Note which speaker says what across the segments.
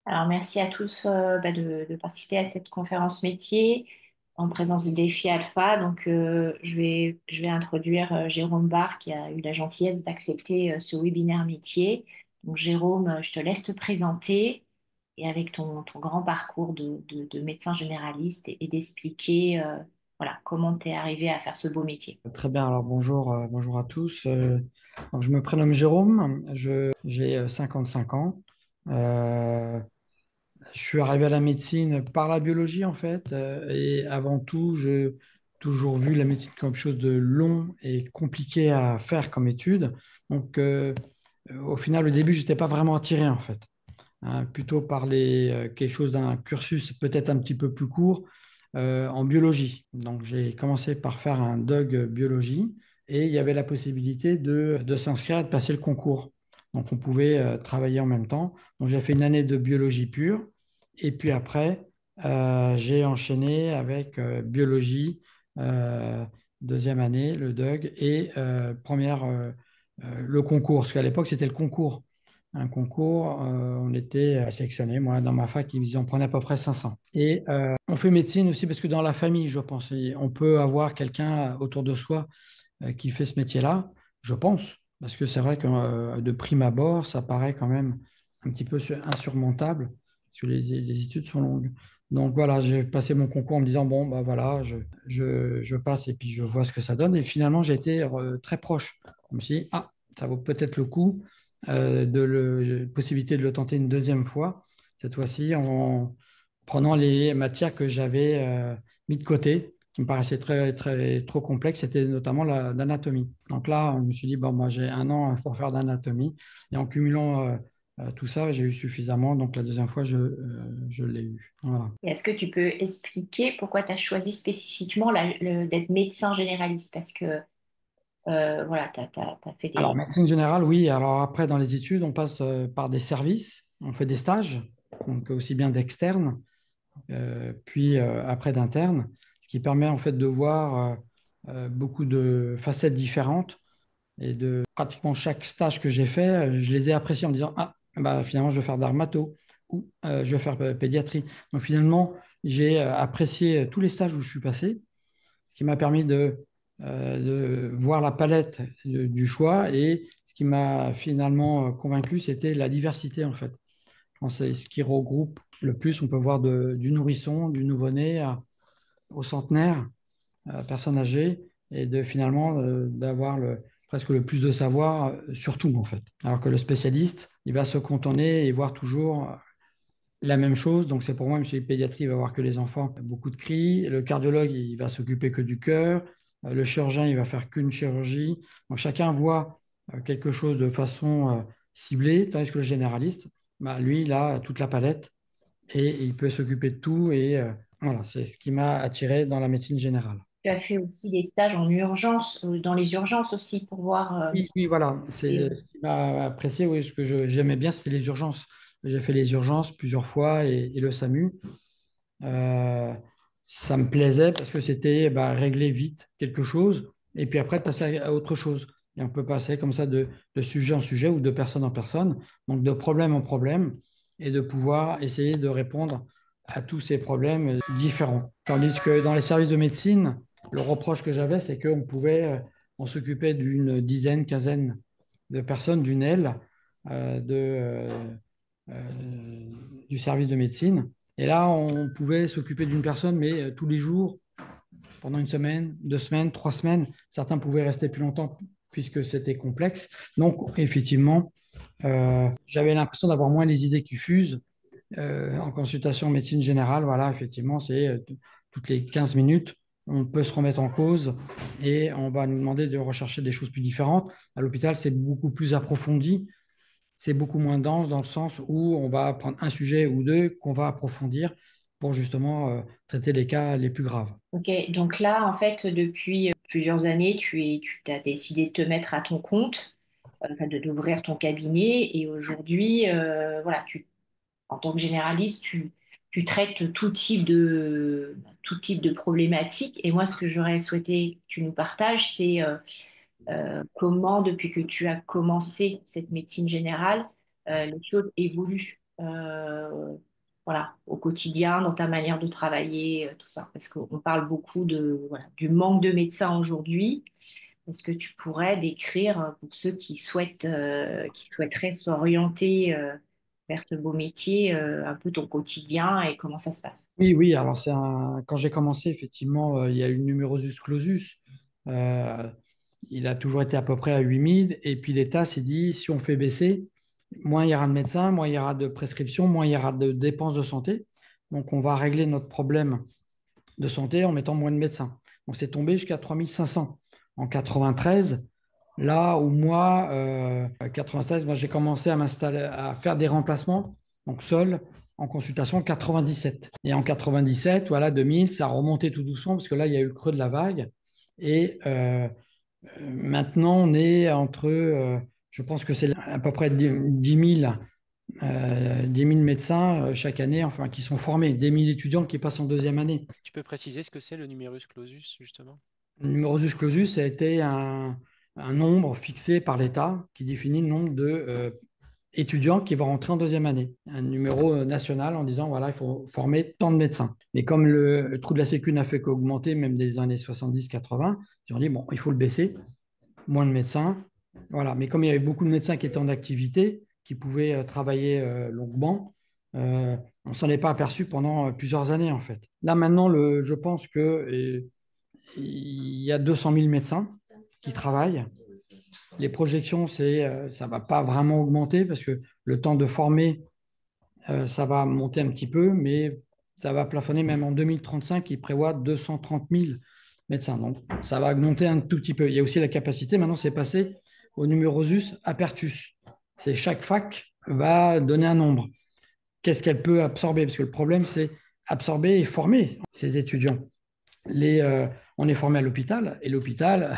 Speaker 1: Alors, merci à tous de participer à cette conférence métier en présence de Défi Alpha. Donc, je vais introduire Jérôme Barre qui a eu la gentillesse d'accepter ce webinaire métier. Donc, Jérôme, je te laisse te présenter et avec ton grand parcours de médecin généraliste et d'expliquer voilà, comment tu es arrivé à faire ce beau métier.
Speaker 2: Très bien, alors bonjour, bonjour à tous. Donc je me prénomme Jérôme, j'ai 55 ans. Euh, je suis arrivé à la médecine par la biologie en fait, et avant tout, j'ai toujours vu la médecine comme quelque chose de long et compliqué à faire comme étude. Donc au final, au début, je n'étais pas vraiment attiré en fait, hein, plutôt par quelque chose d'un cursus peut-être un petit peu plus court en biologie. Donc, j'ai commencé par faire un DUG biologie et il y avait la possibilité de s'inscrire et de passer le concours. Donc, on pouvait travailler en même temps. Donc, j'ai fait une année de biologie pure et puis après, j'ai enchaîné avec biologie, euh, deuxième année, le DUG et le concours. Parce qu'à l'époque, c'était le concours un concours, on était sélectionnés. Moi, dans ma fac, ils en prenaient à peu près 500. Et on fait médecine aussi parce que dans la famille, je pense, on peut avoir quelqu'un autour de soi qui fait ce métier-là, je pense. Parce que c'est vrai que de prime abord, ça paraît quand même un petit peu insurmontable, parce que les études sont longues. Donc voilà, j'ai passé mon concours en me disant, bon, bah voilà, je passe et puis je vois ce que ça donne. Et finalement, j'ai été très proche. Je me suis dit, ah, ça vaut peut-être le coup j'ai possibilité de le tenter une deuxième fois, cette fois-ci en prenant les matières que j'avais mis de côté, qui me paraissaient trop complexes, c'était notamment l'anatomie. Donc là, je me suis dit, bon, moi j'ai un an pour faire d'anatomie, et en cumulant tout ça, j'ai eu suffisamment, donc la deuxième fois, je l'ai eu. Voilà.
Speaker 1: Et est-ce que tu peux expliquer pourquoi tu as choisi spécifiquement d'être médecin généraliste? Parce que voilà, tu as fait
Speaker 2: Alors,
Speaker 1: des...
Speaker 2: médecine générale, oui. Alors après, dans les études, on passe par des services, on fait des stages, donc aussi bien d'externes puis après d'interne, ce qui permet en fait de voir beaucoup de facettes différentes et de pratiquement chaque stage que j'ai fait, je les ai appréciés en me disant ah bah finalement je vais faire dermato ou je vais faire pédiatrie. Donc finalement j'ai apprécié tous les stages où je suis passé, ce qui m'a permis de voir la palette du choix et ce qui m'a finalement convaincu, c'était la diversité en fait. Je pense que c'est ce qui regroupe le plus. On peut voir du nourrisson, du nouveau-né au centenaire, à personne âgée, et de finalement d'avoir presque le plus de savoir sur tout en fait. Alors que le spécialiste, il va se cantonner et voir toujours la même chose. Donc c'est pour moi, monsieur pédiatrie, il va voir que les enfants, beaucoup de cris. Le cardiologue, il va s'occuper que du cœur. Le chirurgien, il va faire qu'une chirurgie. Donc chacun voit quelque chose de façon ciblée, tandis que le généraliste, bah, lui, il a toute la palette et il peut s'occuper de tout. Et voilà, c'est ce qui m'a attiré dans la médecine générale.
Speaker 1: Tu as fait aussi des stages en urgence, dans les urgences aussi, pour voir...
Speaker 2: Oui, oui, voilà,
Speaker 1: les-
Speaker 2: c'est ce qui m'a apprécié. Oui, ce que j'aimais bien, c'était les urgences. J'ai fait les urgences plusieurs fois et le SAMU. Euh, Ça me plaisait parce que c'était bah, régler vite quelque chose et puis après de passer à autre chose. Et on peut passer comme ça de sujet en sujet ou de personne en personne, donc de problème en problème et de pouvoir essayer de répondre à tous ces problèmes différents. Tandis que dans les services de médecine, le reproche que j'avais, c'est qu'on pouvait, on s'occupait d'une dizaine, quinzaine de personnes d'une aile du service de médecine. Et là, on pouvait s'occuper d'une personne, mais tous les jours, pendant une semaine, 2 semaines, 3 semaines. Certains pouvaient rester plus longtemps puisque c'était complexe. Donc, effectivement, j'avais l'impression d'avoir moins les idées qui fusent. En consultation médecine générale, voilà, effectivement, c'est toutes les 15 minutes, on peut se remettre en cause et on va nous demander de rechercher des choses plus différentes. À l'hôpital, c'est beaucoup plus approfondi, c'est beaucoup moins dense dans le sens où on va prendre un sujet ou deux qu'on va approfondir pour justement traiter les cas les plus graves.
Speaker 1: Ok, donc là, en fait, depuis plusieurs années, tu as décidé de te mettre à ton compte, enfin, d'ouvrir ton cabinet. Et aujourd'hui, voilà, en tant que généraliste, tu traites tout type de problématiques. Et moi, ce que j'aurais souhaité que tu nous partages, c'est comment, depuis que tu as commencé cette médecine générale, les choses évoluent. voilà, au quotidien, dans ta manière de travailler, tout ça. Parce qu'on parle beaucoup voilà, du manque de médecins aujourd'hui. Est-ce que tu pourrais décrire pour ceux qui souhaiteraient s'orienter vers ce beau métier, un peu ton quotidien et comment ça se passe?
Speaker 2: Oui, oui, alors quand j'ai commencé, effectivement, il y a eu le numerus clausus. Euh, il a toujours été à peu près à 8 000. Et puis l'État s'est dit, si on fait baisser, moins il y aura de médecins, moins il y aura de prescriptions, moins il y aura de dépenses de santé. Donc on va régler notre problème de santé en mettant moins de médecins. Donc c'est tombé jusqu'à 3 500. En 93, là où moi, 93, moi j'ai commencé à m'installer, à faire des remplacements, donc seul, en consultation 97. Et en 97, voilà, 2000, ça a remonté tout doucement parce que là, il y a eu le creux de la vague. Et maintenant, on est entre, je pense que c'est à peu près 10 000 médecins chaque année, enfin, qui sont formés, 10 000 étudiants qui passent en deuxième année.
Speaker 3: Tu peux préciser ce que c'est le numerus clausus, justement?
Speaker 2: Le numerus clausus a été un nombre fixé par l'État qui définit le nombre de étudiants qui vont rentrer en deuxième année. Un numéro national en disant, voilà, il faut former tant de médecins. Mais comme le trou de la Sécu n'a fait qu'augmenter, même des années 70-80, ils ont dit, bon, il faut le baisser, moins de médecins. Voilà. Mais comme il y avait beaucoup de médecins qui étaient en activité, qui pouvaient travailler longuement, on ne s'en est pas aperçu pendant plusieurs années, en fait. Là, maintenant, je pense que il y a 200 000 médecins qui travaillent. Les projections, ça ne va pas vraiment augmenter parce que le temps de former, ça va monter un petit peu, mais ça va plafonner même en 2035, ils prévoient 230 000 médecins. Donc, ça va augmenter un tout petit peu. Il y a aussi la capacité, maintenant, c'est passé au numérosus apertus. C'est chaque fac va donner un nombre. Qu'est-ce qu'elle peut absorber? Parce que le problème, c'est absorber et former ces étudiants. On est formé à l'hôpital et l'hôpital,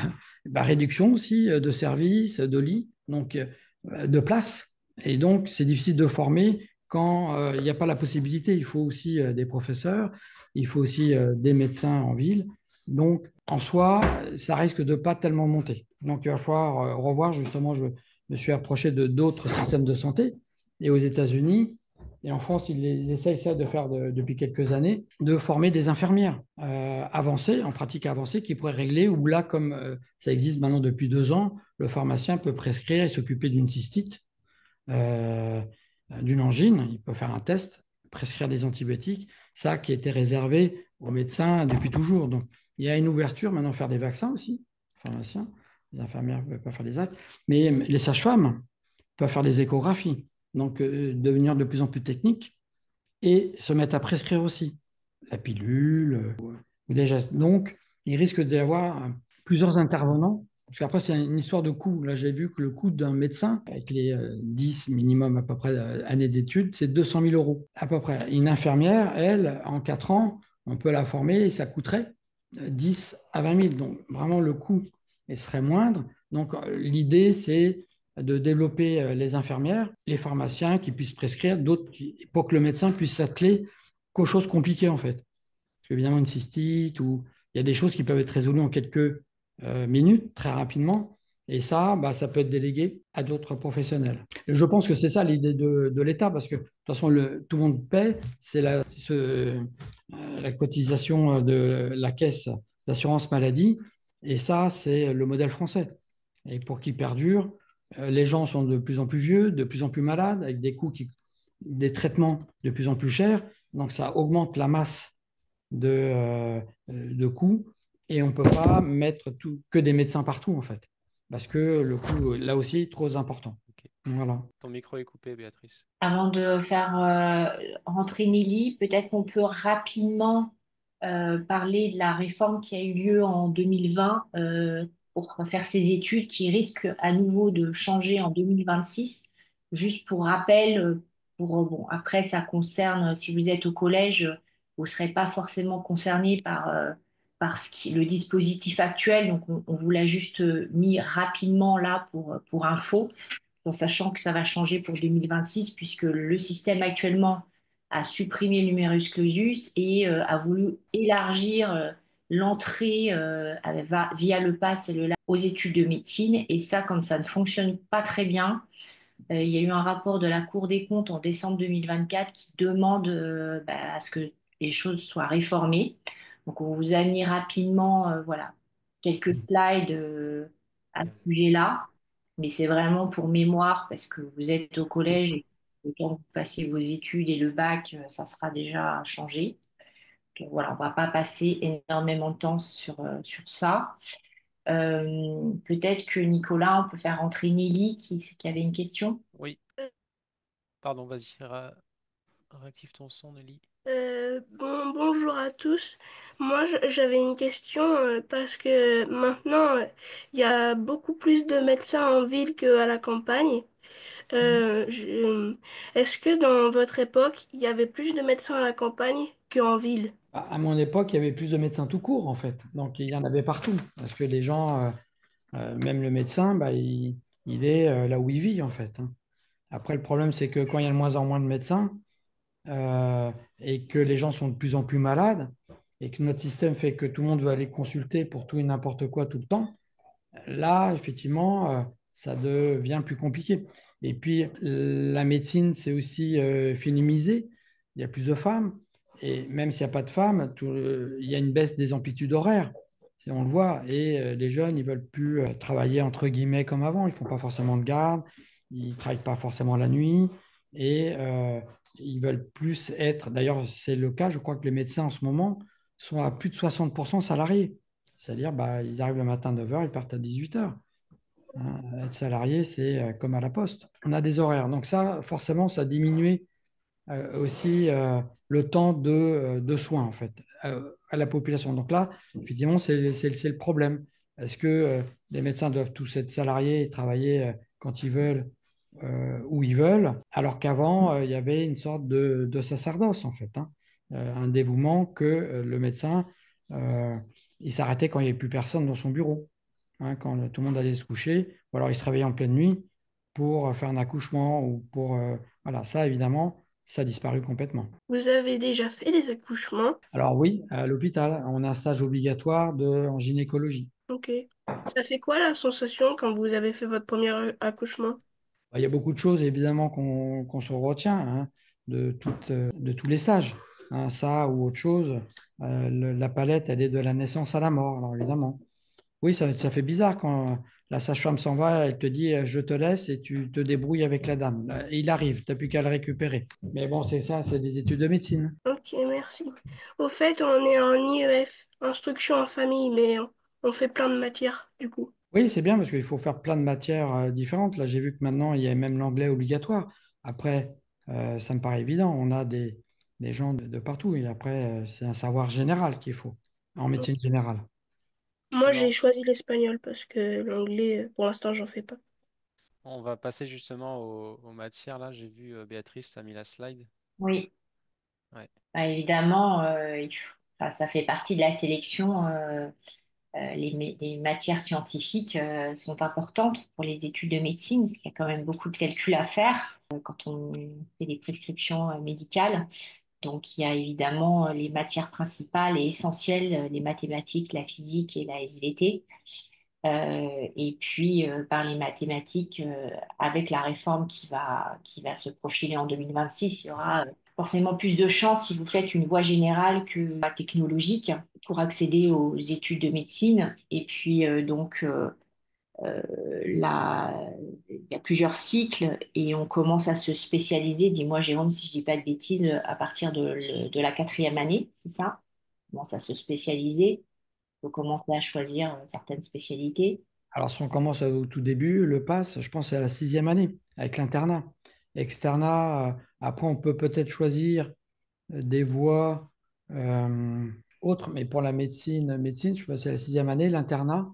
Speaker 2: bah, réduction aussi de services, de lits, donc de places. Et donc, c'est difficile de former quand il n'y a pas la possibilité. Il faut aussi des professeurs, il faut aussi des médecins en ville. Donc, en soi, ça risque de pas tellement monter. Donc, il va falloir revoir. Justement, je me suis approché de d'autres systèmes de santé. Et aux États-Unis, et en France, ils essayent ça de faire depuis quelques années, de former des infirmières avancées, en pratique avancée, qui pourraient régler, ou là, comme ça existe maintenant depuis 2 ans, le pharmacien peut prescrire et s'occuper d'une cystite, euh, d'une angine, il peut faire un test, prescrire des antibiotiques, ça qui était réservé aux médecins depuis toujours. Donc, il y a une ouverture maintenant faire des vaccins aussi, pharmaciens, les infirmières ne peuvent pas faire des actes, mais les sages-femmes peuvent faire des échographies, donc devenir de plus en plus techniques et se mettre à prescrire aussi la pilule ou des gestes. Donc, il risque d'y avoir plusieurs intervenants. Parce qu'après, c'est une histoire de coût. Là, j'ai vu que le coût d'un médecin, avec les 10 minimum à peu près années d'études, c'est 200 000 euros à peu près. Une infirmière, elle, en 4 ans, on peut la former et ça coûterait 10 à 20 000. Donc, vraiment, le coût serait moindre. Donc, l'idée, c'est de développer les infirmières, les pharmaciens qui puissent prescrire, d'autres pour que le médecin puisse s'atteler qu'aux choses compliquées, en fait. Parce qu'évidemment, une cystite, ou il y a des choses qui peuvent être résolues en quelques minutes, très rapidement. Et ça, bah, ça peut être délégué à d'autres professionnels. Et je pense que c'est ça l'idée de l'État, parce que de toute façon, tout le monde paie, c'est la cotisation de la caisse d'assurance maladie. Et ça, c'est le modèle français. Et pour qu'il perdure, les gens sont de plus en plus vieux, de plus en plus malades, avec des traitements de plus en plus chers. Donc, ça augmente la masse de coûts et on ne peut pas mettre que des médecins partout, en fait, parce que le coût, là aussi, est trop important.
Speaker 3: Ok.
Speaker 2: Voilà.
Speaker 3: Ton micro est coupé, Béatrice.
Speaker 1: Avant de faire rentrer Nelly, peut-être qu'on peut rapidement parler de la réforme qui a eu lieu en 2020 pour faire ses études, qui risque à nouveau de changer en 2026. Juste pour rappel, bon, après, ça concerne, si vous êtes au collège, vous ne serez pas forcément concerné par le dispositif actuel. Donc, on vous l'a juste mis rapidement là pour info en sachant que ça va changer pour 2026, puisque le système actuellement a supprimé le numerus clausus et a voulu élargir l'entrée via le pass et aux études de médecine. Et ça, comme ça ne fonctionne pas très bien, Il y a eu un rapport de la Cour des comptes en décembre 2024 qui demande à ce que les choses soient réformées. Donc, on vous a mis rapidement voilà, quelques slides à ce sujet-là. Mais c'est vraiment pour mémoire parce que vous êtes au collège et le temps que vous fassiez vos études et le bac, ça sera déjà changé. Donc, voilà, on ne va pas passer énormément de temps sur ça. Peut-être que Nicolas, on peut faire rentrer Nelly qui avait une question.
Speaker 3: Oui, pardon, vas-y, réactive ton son, Nelly.
Speaker 4: Bonjour à tous. Moi, j'avais une question parce que maintenant, il y a beaucoup plus de médecins en ville qu'à la campagne. Est-ce que dans votre époque, il y avait plus de médecins à la campagne qu'en ville?
Speaker 2: À mon époque, il y avait plus de médecins tout court, en fait. Donc, il y en avait partout. Parce que les gens, même le médecin, bah, il est là où il vit, en fait, hein. Après, le problème, c'est que quand il y a de moins en moins de médecins et que les gens sont de plus en plus malades et que notre système fait que tout le monde veut aller consulter pour tout et n'importe quoi tout le temps, là, effectivement, ça devient plus compliqué. Et puis, la médecine, c'est aussi féminisé. Il y a plus de femmes. Et même s'il n'y a pas de femmes, il y a une baisse des amplitudes horaires. On le voit. Et les jeunes, ils veulent plus travailler entre guillemets comme avant. Ils font pas forcément de garde. Ils travaillent pas forcément la nuit. Et ils veulent plus être. D'ailleurs, c'est le cas. Je crois que les médecins en ce moment sont à plus de 60% salariés. C'est-à-dire, bah, ils arrivent le matin à 9 heures, ils partent à 18 heures. Hein, être salarié, c'est comme à la poste. On a des horaires. Donc ça, forcément, ça a diminué aussi le temps de soins, en fait, à la population. Donc là, effectivement, c'est le problème. Est-ce que les médecins doivent tous être salariés et travailler quand ils veulent, où ils veulent, alors qu'avant, il y avait une sorte de sacerdoce, en fait, hein. Un dévouement que le médecin, euh, il s'arrêtait quand il n'y avait plus personne dans son bureau, hein, quand tout le monde allait se coucher, ou alors il se réveillait en pleine nuit pour faire un accouchement ou pour... voilà, ça, évidemment, ça a disparu complètement.
Speaker 4: Vous avez déjà fait des accouchements?
Speaker 2: Alors oui, à l'hôpital, on a un stage obligatoire en gynécologie.
Speaker 4: Ok. Ça fait quoi la sensation quand vous avez fait votre premier accouchement?
Speaker 2: Il y a beaucoup de choses, évidemment, qu'on se retient, hein, de tous les stages, hein, ça ou autre chose. La palette, elle est de la naissance à la mort, alors évidemment. Oui, ça fait bizarre quand la sage-femme s'en va, elle te dit je te laisse et tu te débrouilles avec la dame. Là, il arrive, tu n'as plus qu'à le récupérer. Mais bon, c'est ça, c'est des études de médecine.
Speaker 4: Ok, merci. Au fait, on est en IEF, instruction en famille, mais on fait plein de matières, du coup.
Speaker 2: Oui, c'est bien parce qu'il faut faire plein de matières différentes. Là, j'ai vu que maintenant, il y a même l'anglais obligatoire. Après, ça me paraît évident. On a des gens de partout. Et après, c'est un savoir général qu'il faut en médecine générale.
Speaker 4: Moi, j'ai
Speaker 3: Alors,
Speaker 4: choisi l'espagnol parce que l'anglais, pour l'instant, j'en fais pas.
Speaker 3: on va passer justement aux matières. Là, j'ai vu Béatrice a mis la slide.
Speaker 1: Oui,
Speaker 3: Ouais.
Speaker 1: bah, évidemment, enfin, ça fait partie de la sélection. Les matières scientifiques sont importantes pour les études de médecine, parce qu'il y a quand même beaucoup de calculs à faire quand on fait des prescriptions médicales. Donc, il y a évidemment les matières principales et essentielles, les mathématiques, la physique et la SVT. Et puis, par les mathématiques, avec la réforme qui va se profiler en 2026, il y aura forcément plus de chances si vous faites une voie générale que la technologique pour accéder aux études de médecine. Et puis, là, il y a plusieurs cycles et on commence à se spécialiser. Dis-moi, Jérôme, si je dis pas de bêtises, à partir de la quatrième année, c'est ça? On commence à se spécialiser. Il faut commencer à choisir certaines spécialités.
Speaker 2: Alors, si on commence au tout début, le pass, je pense, que c'est à la sixième année avec l'internat. Externat, après, on peut peut-être choisir des voies autres, mais pour la médecine, je pense que c'est la sixième année, l'internat.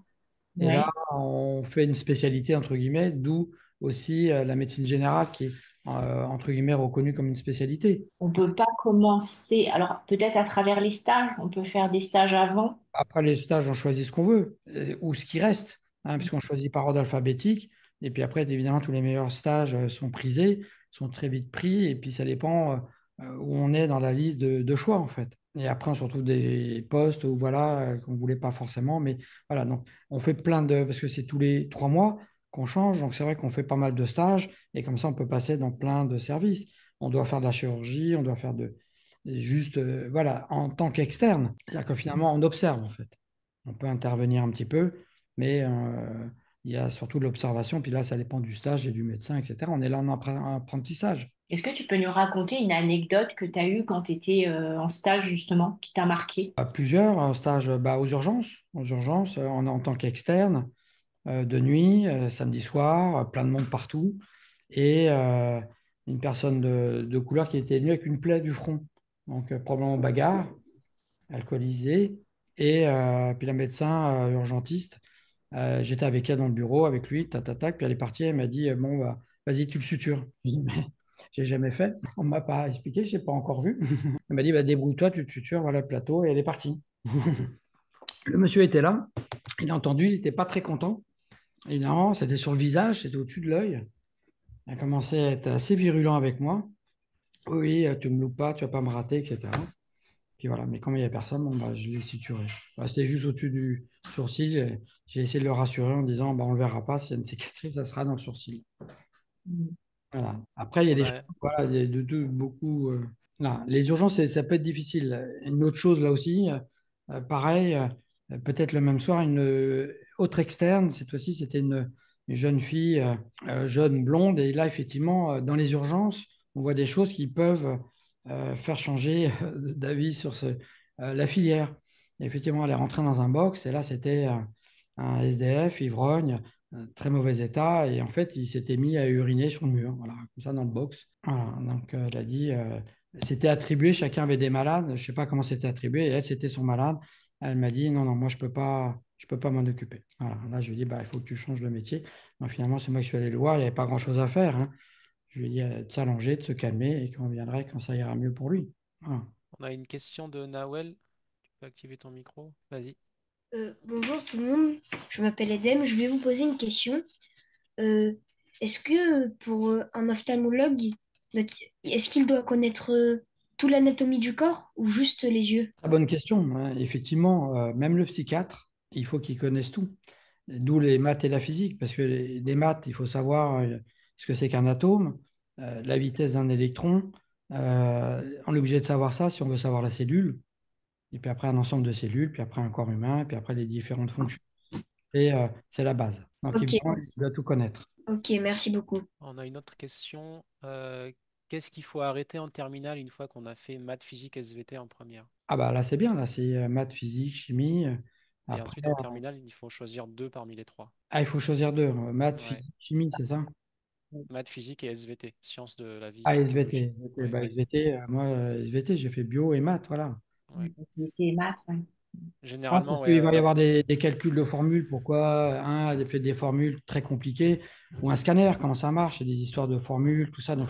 Speaker 2: Et là,
Speaker 1: Ouais.
Speaker 2: on fait une spécialité, entre guillemets, d'où aussi la médecine générale qui est, entre guillemets, reconnue comme une spécialité.
Speaker 1: On peut pas commencer. Alors, peut-être à travers les stages, on peut faire des stages avant.
Speaker 2: Après les stages, on choisit ce qu'on veut, ou ce qui reste, hein, puisqu'on choisit par ordre alphabétique. Et puis après, évidemment, tous les meilleurs stages sont prisés, sont très vite pris, et puis ça dépend où on est dans la liste de choix, en fait. Et après, on se retrouve des postes où, voilà, qu'on ne voulait pas forcément, mais voilà, donc on fait plein de, parce que c'est tous les 3 mois qu'on change. Donc, c'est vrai qu'on fait pas mal de stages et comme ça, on peut passer dans plein de services. On doit faire de la chirurgie, on doit faire juste, voilà, en tant qu'externe. C'est-à-dire que finalement, on observe, en fait. On peut intervenir un petit peu, mais il y a surtout de l'observation. Puis là, ça dépend du stage et du médecin, etc. On est là en apprentissage.
Speaker 1: Est-ce que tu peux nous raconter une anecdote que tu as eue quand tu étais en stage, justement, qui t'a marqué?
Speaker 2: Plusieurs stages aux urgences en tant qu'externe, de nuit, samedi soir, plein de monde partout, et une personne de couleur qui était venue avec une plaie du front, donc probablement bagarre, alcoolisée, et puis la médecin urgentiste, j'étais avec elle dans le bureau, avec lui, tac, puis elle est partie, elle m'a dit, bon, bah, vas-y, tu le sutures. Je dis, mais j'ai jamais fait, on ne m'a pas expliqué, je n'ai pas encore vu. Elle m'a dit, bah, débrouille-toi, tu te sutures, voilà le plateau, et elle est partie. Le monsieur était là, il a entendu, il n'était pas très content. Évidemment, c'était sur le visage, c'était au-dessus de l'œil. Il a commencé à être assez virulent avec moi. Oui, tu ne me loupes pas, tu ne vas pas me rater, etc. Puis voilà, mais comme il n'y avait personne, bon, bah, je l'ai suturé. Bah, c'était juste au-dessus du sourcil. J'ai essayé de le rassurer en disant, bah, on ne le verra pas, s'il y a une cicatrice, ça sera dans le sourcil.
Speaker 1: Mm.
Speaker 2: Voilà. Après, il y a
Speaker 3: On
Speaker 2: des choses,
Speaker 3: a,
Speaker 2: voilà, il y a beaucoup. Là, les urgences, ça peut être difficile. Une autre chose là aussi, pareil, peut-être le même soir, une autre externe, cette fois-ci, c'était une jeune fille, jeune blonde, et là, effectivement, dans les urgences, on voit des choses qui peuvent faire changer d'avis sur la filière. Et effectivement, elle est rentrée dans un box, et là, c'était un SDF, ivrogne, très mauvais état. Et en fait, il s'était mis à uriner sur le mur, voilà, comme ça dans le box. Voilà, donc elle a dit, c'était attribué, chacun avait des malades. Je ne sais pas comment c'était attribué. Et elle, c'était son malade. Elle m'a dit, non, non, moi, je peux pas m'en occuper. Voilà, là, je lui ai dit, bah, il faut que tu changes de métier. Donc finalement, c'est moi qui suis allé le voir. Il n'y avait pas grand-chose à faire, hein. Je lui ai dit de s'allonger, de se calmer et qu'on viendrait quand ça ira mieux pour lui. Voilà.
Speaker 3: on a une question de Nawel. Tu peux activer ton micro. Vas-y.
Speaker 5: Bonjour tout le monde, je m'appelle Edem, je vais vous poser une question. Euh, Est-ce que pour un ophtalmologue, est-ce qu'il doit connaître toute l'anatomie du corps ou juste les yeux?
Speaker 2: Très bonne question, hein. Effectivement, même le psychiatre, il faut qu'il connaisse tout. D'où les maths et la physique, parce que les maths, il faut savoir ce que c'est qu'un atome, la vitesse d'un électron. On est obligé de savoir ça si on veut savoir la cellule, et puis après un ensemble de cellules, puis après un corps humain, puis après les différentes fonctions. Et c'est la base. Donc
Speaker 5: Ok,
Speaker 2: évidemment, il doit tout connaître.
Speaker 5: ok, merci beaucoup.
Speaker 3: On a une autre question. Qu'est-ce qu'il faut arrêter en terminale une fois qu'on a fait maths, physique, SVT en première?
Speaker 2: Ah bah là, c'est bien, là, c'est maths, physique, chimie.
Speaker 3: Et
Speaker 2: Après,
Speaker 3: ensuite, en terminale, il faut choisir deux parmi les trois.
Speaker 2: il faut choisir deux, maths,
Speaker 3: Ouais.
Speaker 2: physique, chimie, c'est ça?
Speaker 3: Maths, physique et SVT, sciences de la vie,
Speaker 2: Ah,
Speaker 3: biologie.
Speaker 2: SVT. Ok,
Speaker 3: Ouais,
Speaker 2: bah, SVT, moi, SVT, j'ai fait bio et maths, voilà.
Speaker 3: ouais.
Speaker 1: Activité et maths, ouais.
Speaker 2: Ah,
Speaker 3: Généralement,
Speaker 2: parce
Speaker 3: ouais,
Speaker 2: qu'il va y avoir des calculs de formules. Pourquoi un a fait des formules très compliquées ou un scanner, comment ça marche, c'est des histoires de formules, tout ça. Donc,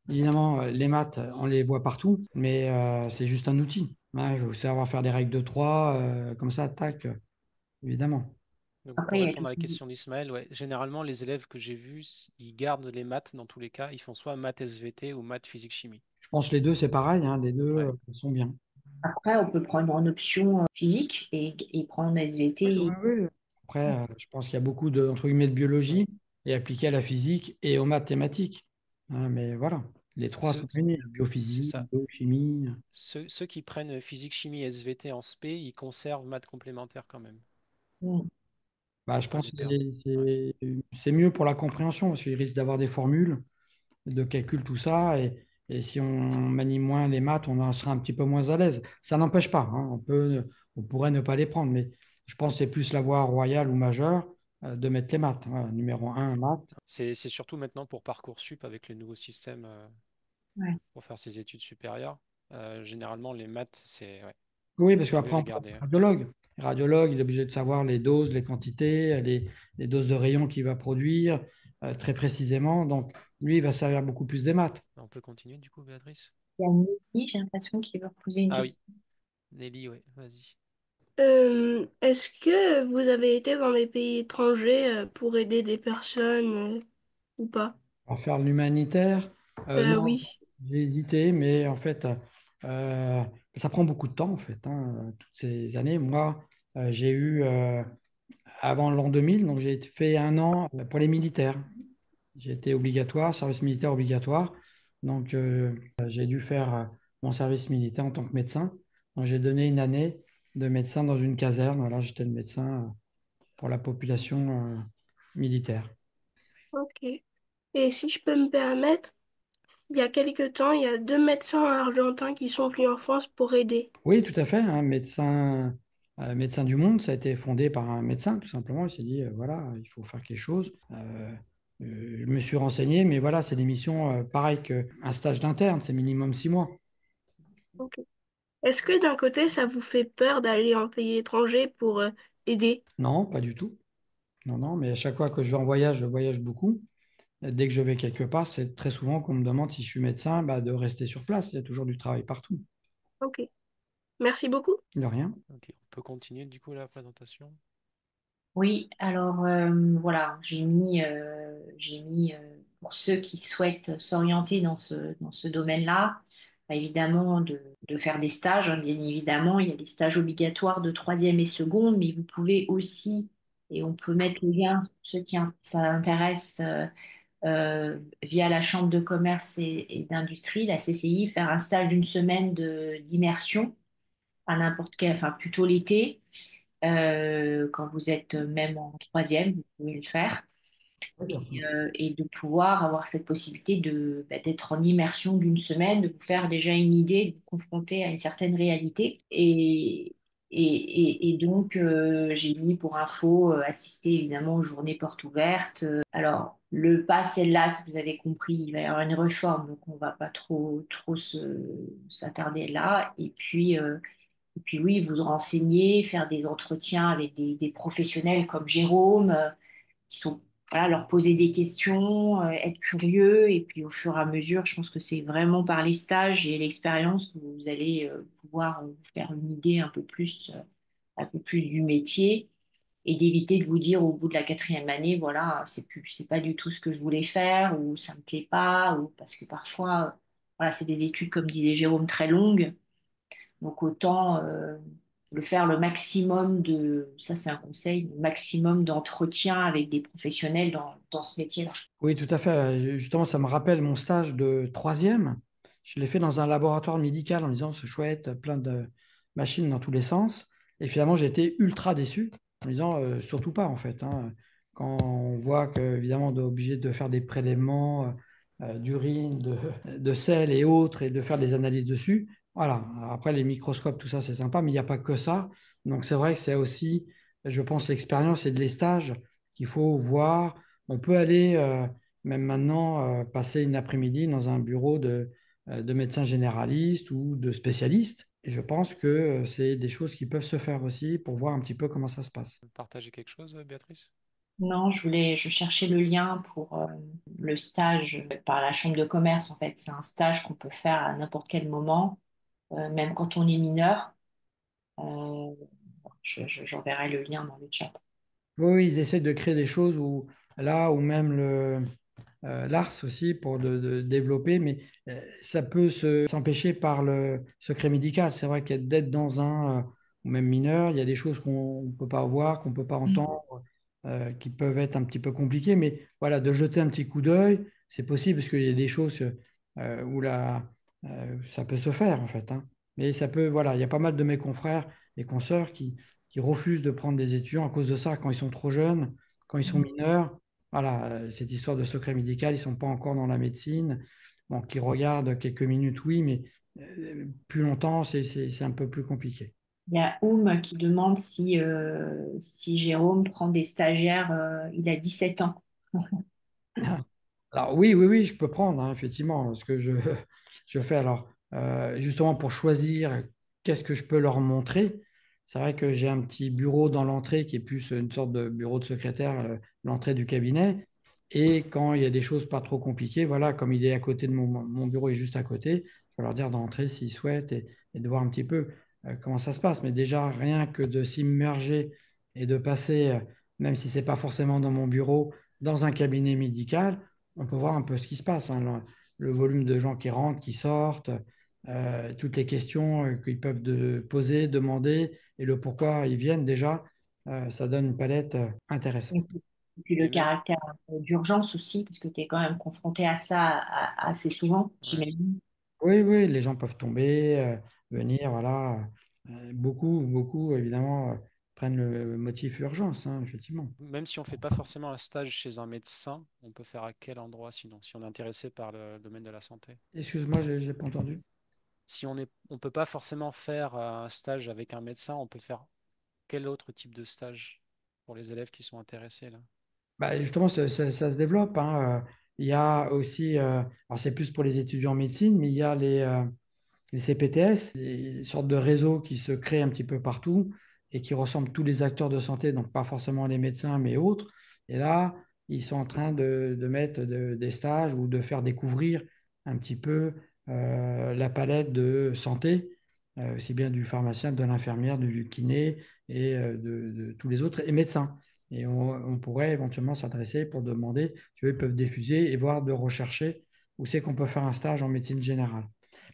Speaker 2: évidemment, les maths, on les voit partout, mais c'est juste un outil. Hein, il faut savoir faire des règles de 3, comme ça, tac, évidemment.
Speaker 3: donc
Speaker 1: Après,
Speaker 3: pour
Speaker 1: il y a
Speaker 3: répondre à la question d'Ismaël, ouais, généralement, les élèves que j'ai vus, ils gardent les maths dans tous les cas. Ils font soit maths SVT ou maths physique chimie.
Speaker 2: Je pense que les deux, c'est pareil, hein, les deux
Speaker 3: Ouais.
Speaker 2: sont bien.
Speaker 1: après, on peut prendre en option physique et prendre
Speaker 2: Oui, oui,
Speaker 1: SVT.
Speaker 2: oui. Après, je pense qu'il y a beaucoup de, entre guillemets, de biologie et appliqué à la physique et aux mathématiques. Hein, mais voilà, les trois
Speaker 3: Ceux,
Speaker 2: sont unis,
Speaker 3: c'est
Speaker 2: biophysique,
Speaker 3: ça.
Speaker 2: biochimie.
Speaker 3: Ceux qui prennent physique chimie SVT en spé, ils conservent maths complémentaires quand même.
Speaker 1: Mm.
Speaker 2: Bah, je
Speaker 3: Faut pas
Speaker 2: pense
Speaker 3: les
Speaker 2: que
Speaker 3: perdre. Ouais.
Speaker 2: c'est mieux pour la compréhension parce qu'il risque d'avoir des formules de calcul, tout ça. Et si on manie moins les maths, on en sera un petit peu moins à l'aise. Ça n'empêche pas, hein, on pourrait ne pas les prendre, mais je pense que c'est plus la voie royale ou majeure de mettre les maths. Voilà, numéro un, maths.
Speaker 3: C'est surtout maintenant pour Parcoursup avec les nouveaux systèmes
Speaker 1: Ouais.
Speaker 3: pour faire ses études supérieures. Généralement, les maths,
Speaker 2: Oui, parce
Speaker 3: c'est mieux
Speaker 2: qu'après, on
Speaker 3: les
Speaker 2: peut
Speaker 3: garder.
Speaker 2: être radiologue. Le radiologue, il est obligé de savoir les doses, les quantités, les doses de rayons qu'il va produire très précisément. Donc, lui, il va servir beaucoup plus des maths.
Speaker 3: On peut continuer du coup, Béatrice?
Speaker 1: Il y a Nelly, j'ai l'impression qu'il veut reposer une
Speaker 3: Ah oui,
Speaker 1: question.
Speaker 3: Nelly, ouais, vas-y.
Speaker 4: Est-ce que vous avez été dans des pays étrangers pour aider des personnes ou pas?
Speaker 2: En faire l'humanitaire, non,
Speaker 4: Oui.
Speaker 2: j'ai hésité, mais en fait, euh, ça prend beaucoup de temps, en fait, hein, toutes ces années. Moi, j'ai eu avant l'an 2000, donc j'ai fait 1 an pour les militaires. J'ai été obligatoire, service militaire obligatoire. Donc, j'ai dû faire mon service militaire en tant que médecin. Donc, j'ai donné 1 année de médecin dans une caserne. Voilà, j'étais le médecin pour la population militaire.
Speaker 4: Ok. Et si je peux me permettre, il y a quelque temps, il y a 2 médecins argentins qui sont venus en France pour aider.
Speaker 2: Oui, tout à fait. Un médecin du monde, ça a été fondé par un médecin, tout simplement. Il s'est dit, voilà, il faut faire quelque chose. Je me suis renseigné, mais voilà, c'est des missions pareilles qu'un stage d'interne, c'est minimum 6 mois.
Speaker 4: Ok. Est-ce que d'un côté, ça vous fait peur d'aller en pays étranger pour aider?
Speaker 2: Non, pas du tout. Non, non, mais à chaque fois que je vais en voyage, je voyage beaucoup. Dès que je vais quelque part, c'est très souvent qu'on me demande si je suis médecin, bah, de rester sur place. Il y a toujours du travail partout.
Speaker 4: Ok. Merci beaucoup.
Speaker 2: De rien.
Speaker 3: Ok, on peut continuer du coup la présentation.
Speaker 1: Oui, alors voilà, j'ai mis pour ceux qui souhaitent s'orienter dans ce domaine-là, bah, évidemment de faire des stages, hein, bien évidemment. Il y a des stages obligatoires de troisième et seconde, mais vous pouvez aussi, et on peut mettre le lien, pour ceux ça intéresse, via la Chambre de commerce et d'industrie, la CCI, faire un stage d'1 semaine d'immersion à n'importe quel, enfin plutôt l'été. Quand vous êtes même en troisième, vous pouvez le faire.
Speaker 2: Oui, bien sûr.
Speaker 1: Et de pouvoir avoir cette possibilité d'être en immersion d'1 semaine, de vous faire déjà une idée, de vous confronter à une certaine réalité. Et donc, j'ai mis pour info, assister évidemment aux journées portes ouvertes. Alors, le pass est là, si vous avez compris, il va y avoir une réforme, donc on va pas trop s'attarder là. Et puis oui, vous renseigner, faire des entretiens avec des professionnels comme Jérôme, qui sont, voilà, leur poser des questions, être curieux. Et puis au fur et à mesure, je pense que c'est vraiment par les stages et l'expérience que vous allez pouvoir vous faire une idée un peu plus du métier et d'éviter de vous dire au bout de la quatrième année, voilà, c'est pas du tout ce que je voulais faire ou ça me plaît pas ou parce que parfois, voilà, c'est des études, comme disait Jérôme, très longues. Donc autant le faire le maximum ça c'est un conseil, le maximum d'entretien avec des professionnels dans ce métier-là.
Speaker 2: Oui, tout à fait. Justement, ça me rappelle mon stage de troisième. Je l'ai fait dans un laboratoire médical en me disant, c'est chouette, plein de machines dans tous les sens. Et finalement, j'ai été ultra déçu en me disant, surtout pas en fait, hein. Quand on voit qu'évidemment, on est obligé de faire des prélèvements d'urine, de sel et autres, et de faire des analyses dessus. Voilà. Après, les microscopes, tout ça, c'est sympa, mais il n'y a pas que ça. Donc, c'est vrai que c'est aussi, je pense, l'expérience et les stages qu'il faut voir. On peut aller, même maintenant, passer une après-midi dans un bureau de médecin généraliste ou de spécialiste. Et je pense que c'est des choses qui peuvent se faire aussi pour voir un petit peu comment ça se passe.
Speaker 3: Partager quelque chose, Béatrice?
Speaker 1: Non, je cherchais le lien pour le stage par la chambre de commerce. En fait, c'est un stage qu'on peut faire à n'importe quel moment, même quand on est mineur. Euh, j'enverrai le lien dans le chat.
Speaker 2: Oui, oui, ils essaient de créer des choses où, là, ou même l'ARS aussi pour de développer, mais ça peut s'empêcher par le secret médical. C'est vrai qu'être d'être dans ou même mineur, il y a des choses qu'on ne peut pas voir, qu'on ne peut pas entendre, qui peuvent être un petit peu compliquées, mais voilà, de jeter un petit coup d'œil, c'est possible parce qu'il y a des choses où ça peut se faire en fait, hein. Mais ça peut, voilà, il y a pas mal de mes confrères et consoeurs qui refusent de prendre des étudiants à cause de ça quand ils sont trop jeunes, quand ils sont mineurs. Voilà, cette histoire de secret médical, ils ne sont pas encore dans la médecine. Donc, ils regardent quelques minutes, oui, mais plus longtemps, c'est un peu plus compliqué.
Speaker 1: Il y a Oum qui demande si Jérôme prend des stagiaires, il a 17 ans.
Speaker 2: Alors, oui, oui, oui, je peux prendre, hein, effectivement, ce que je fais. Alors, justement, pour choisir qu'est-ce que je peux leur montrer, c'est vrai que j'ai un petit bureau dans l'entrée qui est plus une sorte de bureau de secrétaire, l'entrée du cabinet. Et quand il y a des choses pas trop compliquées, voilà, comme il est à côté de mon bureau est juste à côté, je peux leur dire d'entrer s'ils souhaitent et de voir un petit peu comment ça se passe. Mais déjà, rien que de s'immerger et de passer, même si c'est pas forcément dans mon bureau, dans un cabinet médical, on peut voir un peu ce qui se passe, hein, le volume de gens qui rentrent, qui sortent, toutes les questions qu'ils peuvent poser, demander et le pourquoi ils viennent déjà. ça donne une palette intéressante.
Speaker 1: Et puis le
Speaker 3: Et même,
Speaker 1: caractère un peu d'urgence aussi, parce que tu es quand même confronté à ça assez souvent,
Speaker 3: ouais.
Speaker 1: j'imagine.
Speaker 2: Oui, oui, les gens peuvent tomber, venir, voilà. Beaucoup, évidemment, prennent le motif urgence, hein, effectivement.
Speaker 3: Même si on fait pas forcément un stage chez un médecin, on peut faire à quel endroit sinon, si on est intéressé par le domaine de la santé?
Speaker 2: Excuse-moi, j'ai pas entendu.
Speaker 3: Si on peut pas forcément faire un stage avec un médecin, on peut faire quel autre type de stage pour les élèves qui sont intéressés là?
Speaker 2: Bah, justement, ça se développe, hein. Il y a aussi, alors c'est plus pour les étudiants en médecine, mais il y a les CPTS, des sortes de réseaux qui se créent un petit peu partout et qui ressemblent tous les acteurs de santé, donc pas forcément les médecins, mais autres. Et là, ils sont en train de mettre des stages ou de faire découvrir un petit peu la palette de santé, aussi bien du pharmacien, de l'infirmière, du kiné et de tous les autres, et médecins. Et on pourrait éventuellement s'adresser pour demander, tu vois, ils peuvent diffuser et voir de rechercher où c'est qu'on peut faire un stage en médecine générale.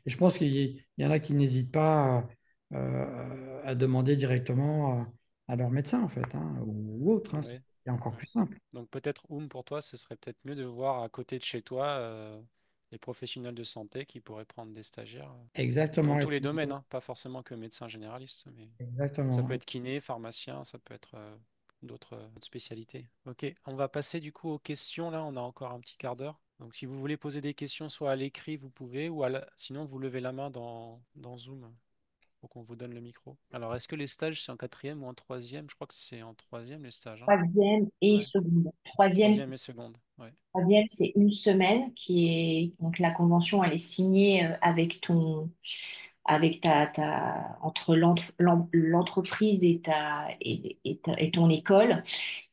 Speaker 2: Et je pense qu'il y en a qui n'hésitent pas à demander directement à leur médecin, en fait, hein, ou autre, hein.
Speaker 3: Ouais.
Speaker 2: C'est encore
Speaker 3: Ouais.
Speaker 2: plus simple.
Speaker 3: Donc peut-être, pour toi, ce serait peut-être mieux de voir à côté de chez toi les professionnels de santé qui pourraient prendre des stagiaires dans
Speaker 2: Exactement.
Speaker 3: tous les domaines, hein, pas forcément que médecin généraliste, mais ça peut
Speaker 2: Exactement.
Speaker 3: être kiné, pharmacien, ça peut être d'autres spécialités. Ok, on va passer du coup aux questions. Là, on a encore un petit quart d'heure. Donc si vous voulez poser des questions, soit à l'écrit, vous pouvez, ou sinon vous levez la main dans Zoom pour qu'on vous donne le micro. Alors, est-ce que les stages, c'est en quatrième ou en troisième? Je crois que c'est en troisième les stages, hein.
Speaker 1: Troisième et
Speaker 3: Ouais.
Speaker 1: seconde.
Speaker 3: Troisième et seconde. Ouais.
Speaker 1: Troisième, c'est une semaine qui est donc la convention, elle est signée avec avec entre l'entreprise et ton école.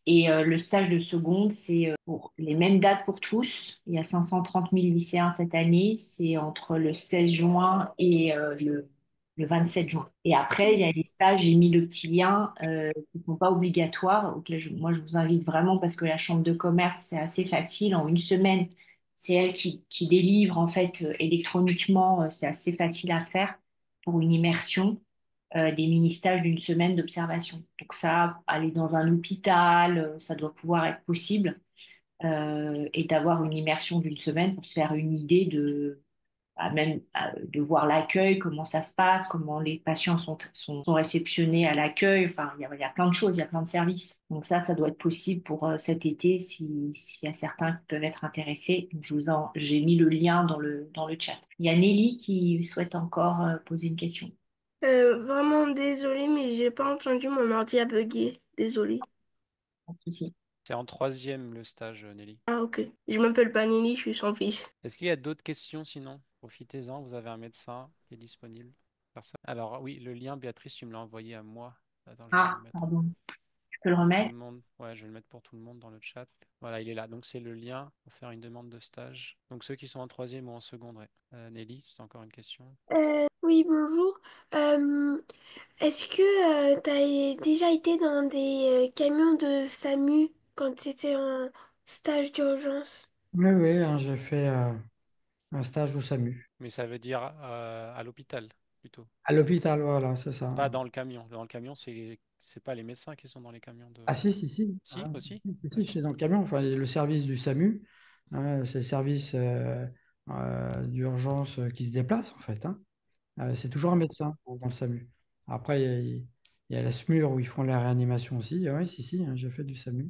Speaker 1: Et le stage de seconde, c'est pour les mêmes dates pour tous. Il y a 530 000 lycéens cette année. C'est entre le 16 juin et le 27 juin. Et après, il y a les stages, j'ai mis le petit lien, qui ne sont pas obligatoires. Auxquels moi, je vous invite vraiment parce que la chambre de commerce, c'est assez facile. En une semaine, c'est elle qui délivre en fait électroniquement. C'est assez facile à faire pour une immersion des mini-stages d'une semaine d'observation. Donc ça, aller dans un hôpital, ça doit pouvoir être possible et d'avoir une immersion d'une semaine pour se faire une idée de voir l'accueil, comment ça se passe, comment les patients sont réceptionnés à l'accueil. Enfin, il y a plein de choses, il y a plein de services. Donc ça doit être possible pour cet été s'il y a certains qui peuvent être intéressés. Donc, j'ai mis le lien dans le chat. Il y a Nelly qui souhaite encore poser une question.
Speaker 4: Vraiment désolée, mais j'ai pas entendu, mon ordi a bugué. Désolée.
Speaker 1: Pas de souci.
Speaker 3: C'est en troisième le stage, Nelly.
Speaker 4: Ah, ok. Je m'appelle Panini, je suis son fils.
Speaker 3: Est-ce qu'il y a d'autres questions sinon? Profitez-en, vous avez un médecin qui est disponible. Personne. Alors oui, le lien, Béatrice, tu me l'as envoyé à moi. Attends, je vais le
Speaker 1: Ah,
Speaker 3: mettre
Speaker 1: pardon. Tu peux le
Speaker 3: pour tout
Speaker 1: remettre?
Speaker 3: le monde. Ouais, je vais le mettre pour tout le monde dans le chat. Voilà, il est là. Donc c'est le lien pour faire une demande de stage. Donc ceux qui sont en troisième ou en seconde, ouais. Nelly, c'est encore une question.
Speaker 6: Oui, bonjour. Euh, Est-ce que tu as déjà été dans des camions de SAMU quand tu étais en stage d'urgence?
Speaker 2: Oui, oui, hein, j'ai fait un stage au SAMU.
Speaker 3: Mais ça veut dire à l'hôpital plutôt.
Speaker 2: À l'hôpital, voilà, c'est
Speaker 3: Pas
Speaker 2: ça.
Speaker 3: dans le camion. Dans le camion, c'est pas les médecins qui sont dans les camions de.
Speaker 2: Ah si, si, si.
Speaker 3: Si,
Speaker 2: Hein,
Speaker 3: aussi?
Speaker 2: si, je suis dans le camion. Enfin, le service du SAMU, hein, c'est le service d'urgence qui se déplace, en fait, hein. C'est toujours un médecin dans le SAMU. Après, il y a la SMUR où ils font la réanimation aussi. Oui, si, si, hein, j'ai fait du SAMU.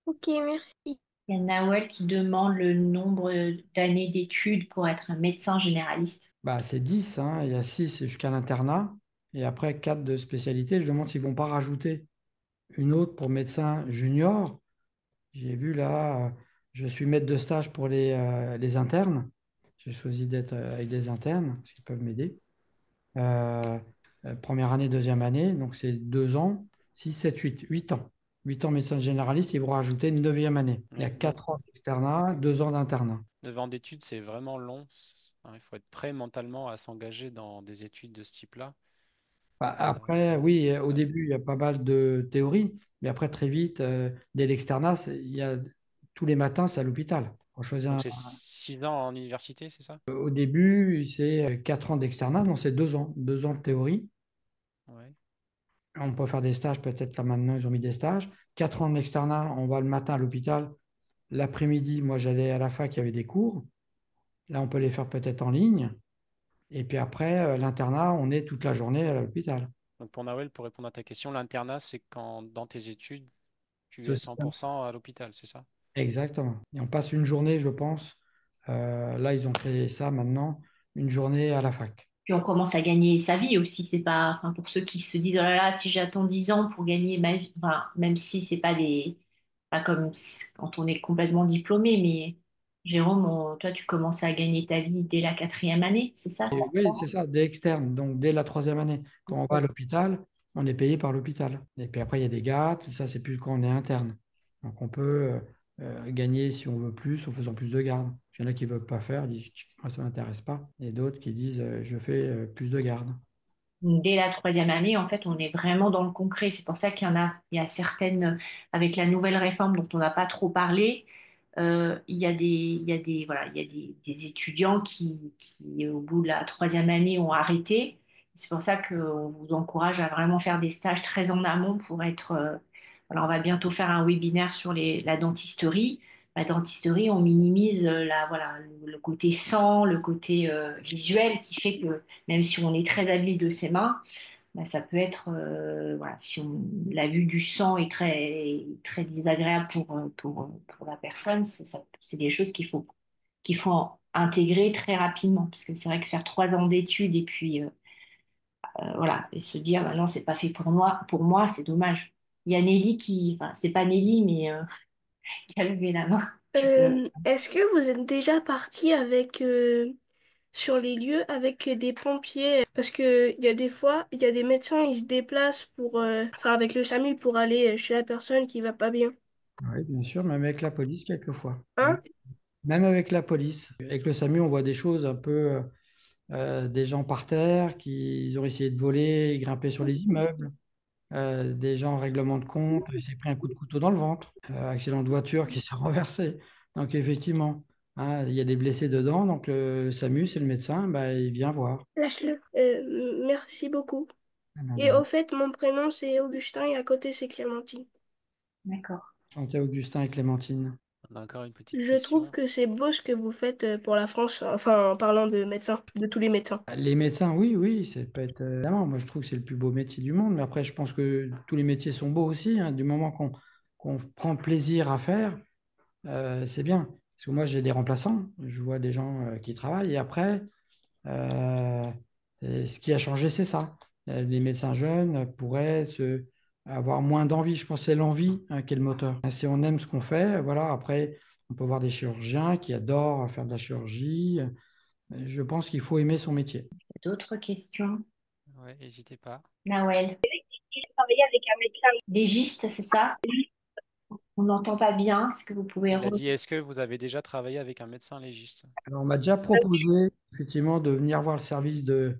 Speaker 6: Ok, merci.
Speaker 1: Il y a Nawel qui demande le nombre d'années d'études pour être un médecin généraliste.
Speaker 2: Bah, c'est 10, hein. Il y a 6 jusqu'à l'internat. Et après, 4 de spécialité. Je demande s'ils ne vont pas rajouter une autre pour médecin junior. J'ai vu là, je suis maître de stage pour les internes. J'ai choisi d'être avec des internes, parce qu'ils peuvent m'aider. Euh, Première année, deuxième année, donc c'est 2 ans, 6, 7, 8, 8 ans. 8 ans médecin généraliste, ils vont rajouter une neuvième année. Il y a
Speaker 3: Ouais,
Speaker 2: 4 ans d'externat, 2 ans d'internat.
Speaker 3: 9 ans d'études, c'est vraiment long. Hein, il faut être prêt mentalement à s'engager dans des études de ce type-là.
Speaker 2: Bah,
Speaker 3: Euh,
Speaker 2: après, oui, au
Speaker 3: ouais.
Speaker 2: début, il y a pas mal de théorie, mais après, très vite, dès l'externat, tous les matins, c'est à l'hôpital. On choisit
Speaker 3: Donc c'est 6 ans en université, c'est ça?
Speaker 2: au début, c'est 4 ans d'externat, non, c'est 2 ans, 2 ans de théorie.
Speaker 3: Ouais.
Speaker 2: On peut faire des stages, peut-être là maintenant, ils ont mis des stages. 4 ans d'externat, on va le matin à l'hôpital. L'après-midi, moi, j'allais à la fac, il y avait des cours. Là, on peut les faire peut-être en ligne. Et puis après, l'internat, on est toute la journée à l'hôpital.
Speaker 3: Donc pour Nawel, pour répondre à ta question, l'internat, c'est quand dans tes études, tu
Speaker 2: C'est
Speaker 3: es
Speaker 2: aussi ça.
Speaker 3: 100% à l'hôpital, c'est ça?
Speaker 2: Exactement. Et on passe une journée, je pense. Là, ils ont créé ça maintenant, une journée à la fac.
Speaker 1: Puis on commence à gagner sa vie aussi. C'est pas, enfin, pour ceux qui se disent, oh là là, si j'attends 10 ans pour gagner ma vie, enfin, même si c'est pas des, pas comme quand on est complètement diplômé, mais Jérôme, toi, tu commences à gagner ta vie dès la quatrième année, c'est ça?
Speaker 2: Et oui, c'est ça, dès externe, donc dès la troisième année. Quand on va à l'hôpital, on est payé par l'hôpital. Et puis après, il y a des gardes, ça, c'est plus quand on est interne. Donc on peut gagner, si on veut plus, en faisant plus de gardes. Il y en a qui ne veulent pas faire, ils disent, moi, ça ne m'intéresse pas. Et d'autres qui disent, je fais plus de gardes.
Speaker 1: Dès la troisième année, en fait, on est vraiment dans le concret. C'est pour ça il y a certaines, avec la nouvelle réforme dont on n'a pas trop parlé, voilà, il y a des étudiants qui, au bout de la troisième année, ont arrêté. C'est pour ça qu'on vous encourage à vraiment faire des stages très en amont pour être. Alors, on va bientôt faire un webinaire sur la dentisterie. La dentisterie, on minimise voilà, le côté sang, le côté visuel qui fait que même si on est très habile de ses mains, bah, ça peut être, voilà, si la vue du sang est très désagréable pour la personne, c'est des choses qu'il faut intégrer très rapidement. Parce que c'est vrai que faire 3 ans d'études et puis voilà, et se dire, bah non, c'est pas fait pour moi, c'est dommage. Il y a Nelly enfin, c'est pas Nelly, mais qui a levé la main. Tu peux.
Speaker 4: Est-ce que vous êtes déjà parti avec sur les lieux avec des pompiers? Parce que il y a des fois, il y a des médecins, ils se déplacent pour, enfin, avec le SAMU pour aller chez la personne qui va pas bien.
Speaker 2: Oui, bien sûr, même avec la police, quelquefois.
Speaker 4: Hein?
Speaker 2: Même avec la police. Avec le SAMU, on voit des choses un peu, des gens par terre qui ils ont essayé de voler, grimper sur les immeubles. Des gens en règlement de compte, il s'est pris un coup de couteau dans le ventre, accident de voiture qui s'est renversé. Donc effectivement, hein, il y a des blessés dedans, donc le SAMU, c'est le médecin, bah, il vient voir.
Speaker 4: Lâche-le. Merci beaucoup.
Speaker 2: Ah ben,
Speaker 4: Et au fait, mon prénom c'est Augustin et à côté c'est Clémentine.
Speaker 1: D'accord.
Speaker 2: Chanté Augustin et Clémentine.
Speaker 3: On a encore une petite
Speaker 4: Je trouve
Speaker 3: question.
Speaker 4: que c'est beau ce que vous faites pour la France, enfin en parlant de médecins, de tous les médecins.
Speaker 2: Les médecins, oui, oui, c'est peut être évidemment, moi je trouve que c'est le plus beau métier du monde, mais après je pense que tous les métiers sont beaux aussi, hein, du moment qu'on prend plaisir à faire, c'est bien. Parce que moi j'ai des remplaçants, je vois des gens qui travaillent et après. Euh, et ce qui a changé, c'est ça. Les médecins jeunes pourraient avoir moins d'envie. Je pense que c'est l'envie, hein, qui est le moteur. Si on aime ce qu'on fait, voilà, après, on peut voir des chirurgiens qui adorent faire de la chirurgie. Je pense qu'il faut aimer son métier.
Speaker 1: D'autres questions?
Speaker 3: Ouais, n'hésitez pas.
Speaker 1: Nawel. Légiste, c'est ça? On n'entend pas bien. Est-ce que vous pouvez.
Speaker 3: Il a dit, est-ce que vous avez déjà travaillé avec un médecin légiste?
Speaker 2: Alors, on m'a déjà proposé, effectivement, de venir voir le service de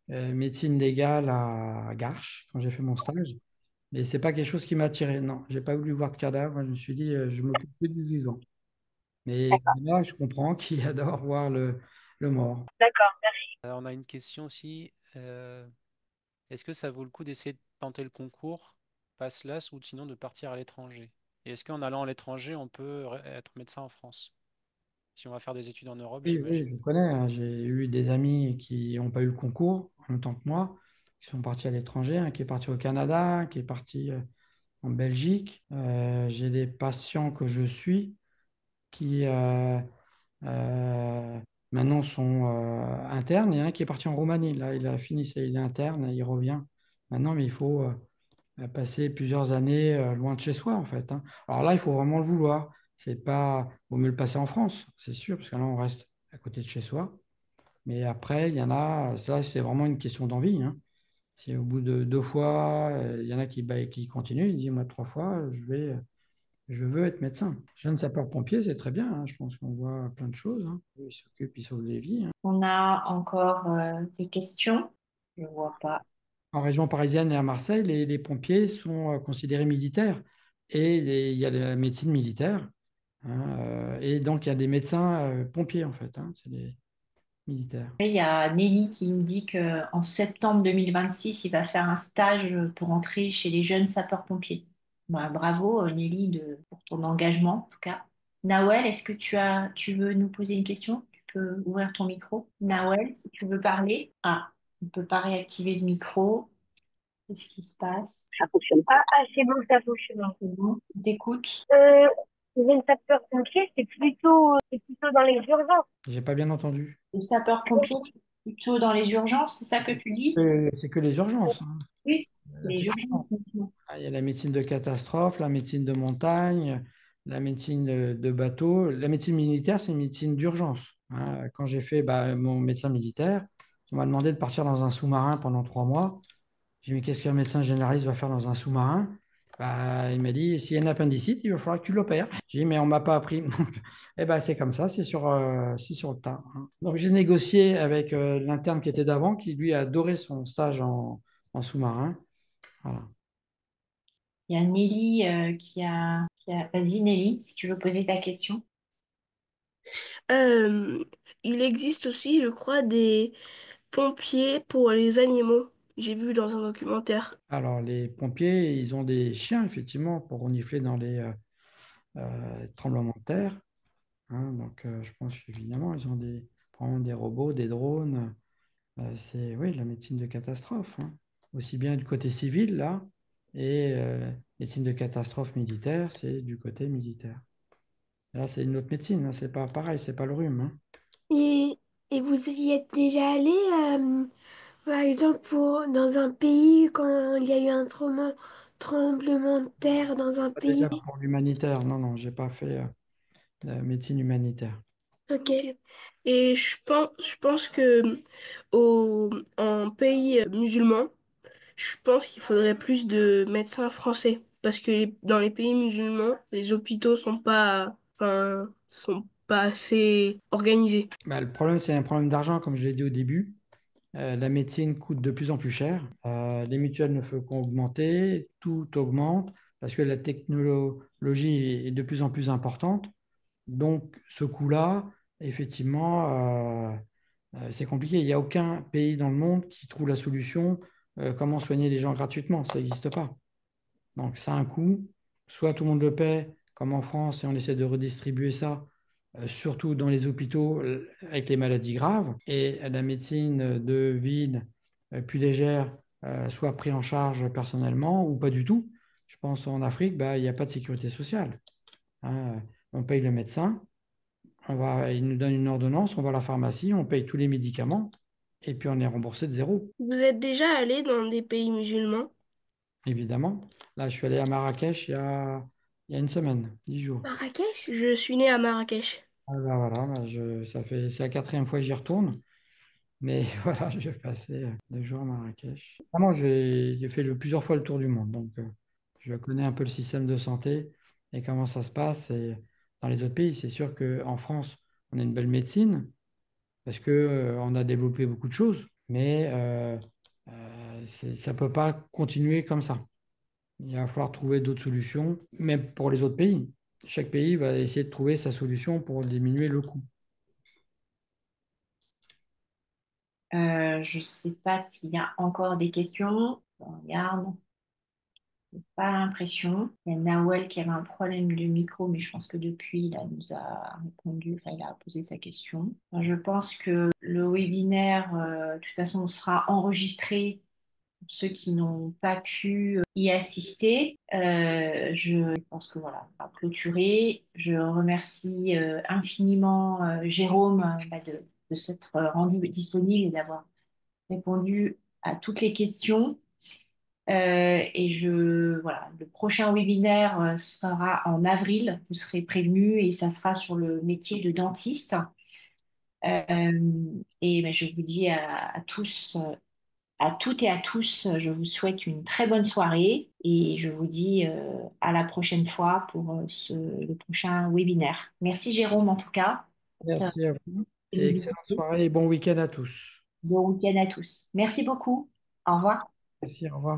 Speaker 2: médecine légale à Garches quand j'ai fait mon stage. Mais c'est pas quelque chose qui m'a attiré. Non, j'ai pas voulu voir de cadavre. Moi, je me suis dit, je m'occupe que du vivant. Mais là, je comprends qu'il adore voir le mort.
Speaker 3: On a une question aussi. Est-ce que ça vaut le coup d'essayer de tenter le concours, PASSLAS, ou sinon de partir à l'étranger? Et est-ce qu'en allant à l'étranger, on peut être médecin en France? Si on va faire des études en Europe,
Speaker 2: Oui, oui,
Speaker 3: j'imagine.
Speaker 2: je connais, hein. J'ai eu des amis qui n'ont pas eu le concours en même temps que moi, qui sont partis à l'étranger, un qui est parti au Canada, qui est parti en Belgique. J'ai des patients que je suis qui euh, maintenant sont internes. Il y en a un qui est parti en Roumanie. Là, il a fini, il est interne, il revient maintenant, mais il faut passer plusieurs années loin de chez soi, en fait, hein. Alors là, il faut vraiment le vouloir. C'est pas, vaut mieux le passer en France, c'est sûr, parce que là, on reste à côté de chez soi. Mais après, il y en a, ça, c'est vraiment une question d'envie, hein. Si au bout de 2 fois, il y en a qui continuent, ils disent, moi, 3 fois, je veux être médecin. Jeune sapeur-pompier, c'est très bien, hein. Je pense qu'on voit plein de choses, hein. Ils s'occupent, ils sauvent des vies, hein.
Speaker 1: On a encore des questions? Je ne vois pas.
Speaker 2: En région parisienne et à Marseille, les pompiers sont considérés militaires. Et il y a la médecine militaire, hein, et donc il y a des médecins pompiers, en fait, hein. militaire.
Speaker 1: Et il y a Nelly qui me dit qu'en septembre 2026, il va faire un stage pour entrer chez les jeunes sapeurs-pompiers. Bah, bravo Nelly pour ton engagement en tout cas. Nawel, est-ce que tu veux nous poser une question? Tu peux ouvrir ton micro. Nawel, si tu veux parler. Ah, on ne peut pas réactiver le micro. Qu'est-ce qui se passe?
Speaker 7: Ça fonctionne pas. Ah, c'est bon, ça fonctionne.
Speaker 1: C'est bon, on t'écoute.
Speaker 7: Les jeunes sapeurs-pompiers, c'est plutôt dans les urgences.
Speaker 2: J'ai pas bien entendu.
Speaker 1: Le sapeur-pompier, c'est plutôt dans les urgences, c'est ça que tu dis?
Speaker 2: C'est que les urgences, hein.
Speaker 1: Oui,
Speaker 2: La
Speaker 1: les
Speaker 2: plupart.
Speaker 1: urgences. Effectivement.
Speaker 2: Ah, il y a la médecine de catastrophe, la médecine de montagne, la médecine de bateau. La médecine militaire, c'est une médecine d'urgence, hein. Quand j'ai fait mon médecin militaire, on m'a demandé de partir dans un sous-marin pendant 3 mois. J'ai dit, mais qu'est-ce qu'un médecin généraliste va faire dans un sous-marin? Il m'a dit, s'il y a une appendicite, il va falloir que tu l'opères. J'ai dit, mais on ne m'a pas appris. Donc, c'est comme ça, c'est sur le tas, hein. Donc, j'ai négocié avec l'interne qui était d'avant, qui lui a adoré son stage en sous-marin. Voilà.
Speaker 1: Il y a Nelly Vas-y Nelly, si tu veux poser ta question.
Speaker 4: Euh, il existe aussi, je crois, des pompiers pour les animaux. J'ai vu dans un documentaire.
Speaker 2: Alors, les pompiers, ils ont des chiens, effectivement, pour renifler dans les tremblements de terre, hein. Donc, je pense qu'évidemment, ils ont probablement des robots, des drones. C'est, oui, la médecine de catastrophe, hein. Aussi bien du côté civil, là, et médecine de catastrophe militaire, c'est du côté militaire. Là, c'est une autre médecine, hein. C'est pas pareil, c'est pas le rhume, hein.
Speaker 6: Et, et vous y êtes déjà allé, par exemple, dans un pays quand il y a eu un tremblement de terre dans un
Speaker 2: Pas
Speaker 6: pays?
Speaker 2: déjà pour l'humanitaire, non, non, j'ai pas fait la médecine humanitaire.
Speaker 4: Ok. Et je pense que au, en pays musulman, je pense qu'il faudrait plus de médecins français. Parce que dans les pays musulmans, les hôpitaux sont pas assez organisés.
Speaker 2: Le problème, c'est un problème d'argent, comme je l'ai dit au début. La médecine coûte de plus en plus cher. Les mutuelles ne font qu'augmenter, tout augmente parce que la technologie est de plus en plus importante. Donc, ce coût-là, effectivement, c'est compliqué. Il n'y a aucun pays dans le monde qui trouve la solution, comment soigner les gens gratuitement. Ça n'existe pas. Donc, ça a un coût. Soit tout le monde le paie, comme en France, et on essaie de redistribuer ça, surtout dans les hôpitaux avec les maladies graves, et la médecine de ville plus légère, soit pris en charge personnellement ou pas du tout. Je pense en Afrique, il n'y a pas de sécurité sociale, hein. On paye le médecin, il nous donne une ordonnance, on va à la pharmacie, on paye tous les médicaments, et puis on est remboursé de zéro,
Speaker 4: Vous êtes déjà allé dans des pays musulmans?
Speaker 2: évidemment. Là, je suis allé à Marrakech il y a une semaine, 10 jours.
Speaker 6: Marrakech?
Speaker 4: Je suis né à Marrakech.
Speaker 2: Voilà, c'est la 4e fois que j'y retourne. Mais voilà, j'ai passé 2 jours à Marrakech. Vraiment, j'ai fait plusieurs fois le tour du monde. Donc, je connais un peu le système de santé et comment ça se passe. Et dans les autres pays, c'est sûr qu'en France, on a une belle médecine parce que, on a développé beaucoup de choses. Mais ça ne peut pas continuer comme ça. Il va falloir trouver d'autres solutions, même pour les autres pays. Chaque pays va essayer de trouver sa solution pour diminuer le coût.
Speaker 1: Je ne sais pas s'il y a encore des questions. On regarde, pas l'impression. Il y a Nawel qui avait un problème de micro, mais je pense que depuis, il nous a répondu, enfin, il a posé sa question. Enfin, je pense que le webinaire, de toute façon, sera enregistré pour ceux qui n'ont pas pu y assister. Je pense que voilà, on va clôturer. Je remercie infiniment Jérôme de s'être rendu disponible et d'avoir répondu à toutes les questions. Voilà, le prochain webinaire sera en avril. Vous serez prévenus et ça sera sur le métier de dentiste. Je vous dis à tous, à toutes et à tous, je vous souhaite une très bonne soirée et je vous dis à la prochaine fois pour le prochain webinaire. Merci Jérôme en tout cas.
Speaker 2: Merci à vous et excellente soirée et bon week-end à tous.
Speaker 1: Bon week-end à tous. Merci beaucoup. Au revoir.
Speaker 2: Merci, au revoir.